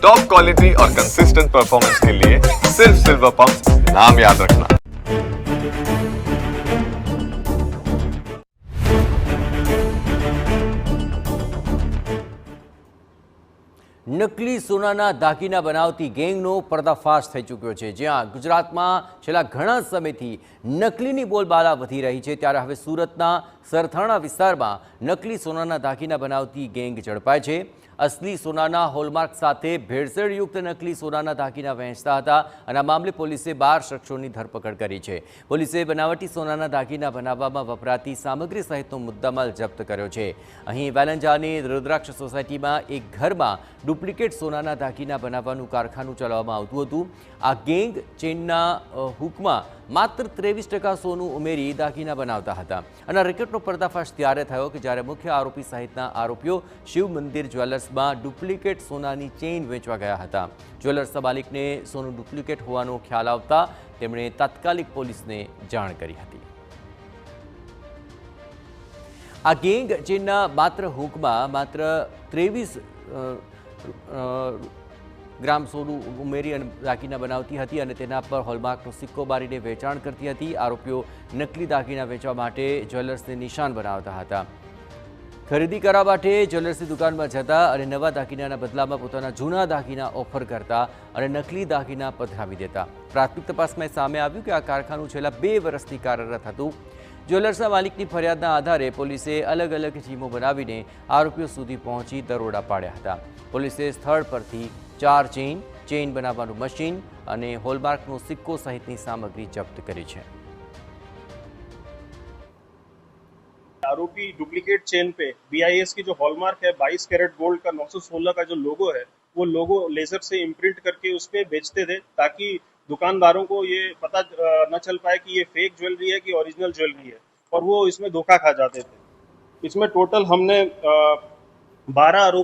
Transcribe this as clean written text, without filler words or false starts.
Top quality और consistent performance के लिए सिर्फ सिल्वर पंप नाम याद रखना। નકલી સોનાના દાગીના બનાવતી ગેંગનો પર્દાફાશ થઈ ચૂક્યો છે। જ્યાં ગુજરાતમાં છેલ્લા ઘણા સમયથી નકલીની બોલબાલા વધી રહી છે, ત્યારે હવે સુરતના સરથાણા વિસ્તારમાં નકલી સોનાના દાગીના બનાવતી ગેંગ ઝડપાય છે। असली सोनाना होलमार्क साथे भेड़सेळयुक्त नकली सोनाना दागीना वहेंचता हता અને આ મામલે પોલીસે 12 શખ્સોની ધરપકડ કરી છે। પોલીસે બનાવટી સોનાના દાગીના બનાવવામાં વપરાતી સામગ્રી સહિતનો મુદ્દામાલ જપ્ત કર્યો છે। અહીં વેલંજાની રુદ્રાક્ષ સોસાયટીમાં એક ઘરમાં ડુપ્લિકેટ સોનાના દાગીના બનાવવાનું કારખાનું ચલાવવામાં આવતું હતું। આ ગેંગ ચેનના હુકમાં માત્ર 23% સોનું ઉમેરી દાગીના બનાવતા હતા અને રેકેટનો પર્દાફાશ ત્યારે થયો કે જ્યારે મુખ્ય આરોપી સહિતના આરોપીઓ શિવ મંદિર જ્વેલર્સમાં ડુપ્લિકેટ સોનાની ચેઇન વેચવા ગયા હતા। જ્વેલર્સના માલિકને સોનું ડુપ્લિકેટ હોવાનો ખ્યાલ આવતા તેમણે તાત્કાલિક પોલીસને જાણ કરી હતી। આ ગેંગ ચેનના માત્ર હુકમાં માત્ર 23 ગ્રામ સોનું ઉમેરી અને દાગીના બનાવતી હતી અને તેના પર હોલમાર્કનો સિક્કો બારીને વેચાણ કરતી હતી। આરોપીઓ નકલી દાગીના વેચવા માટે જ્વેલર્સને નિશાન બનાવતા હતા। ખરીદી કરવા માટે જ્વેલર્સની દુકાનમાં જતા અને નવા દાગીનાના બદલામાં પોતાના જૂના દાગીના ઓફર કરતા અને નકલી દાગીના પધરાવી દેતા। પ્રાથમિક તપાસમાં સામે આવ્યું કે આ કારખાનું છેલ્લા 2 વર્ષથી કાર્યરત હતું। જ્વેલર્સના માલિકની ફરિયાદના આધારે પોલીસે અલગ અલગ ટીમો બનાવીને આરોપીઓ સુધી પહોંચી દરોડા પાડ્યા હતા। પોલીસે સ્થળ પરથી 4 ચેઇન બનાવવાનું મશીન અને હોલમાર્કનો સિક્કો સહિતની સામગ્રી જપ્ત કરી છે। आरोपी डुप्लीकेट चेन पे BIS की जो हॉलमार्क है 22 कैरेट गोल्ड का 916 का जो लोगो है वो लोगो लेजर से इम्प्रिंट करके उस पे बेचते थे ताकि दुकानदारों को ये पता न चल पाए कि ये फेक ज्वेलरी है कि ओरिजिनल ज्वेलरी है और वो इसमें धोखा खा जाते थे। इसमें टोटल हमने 12 आरोप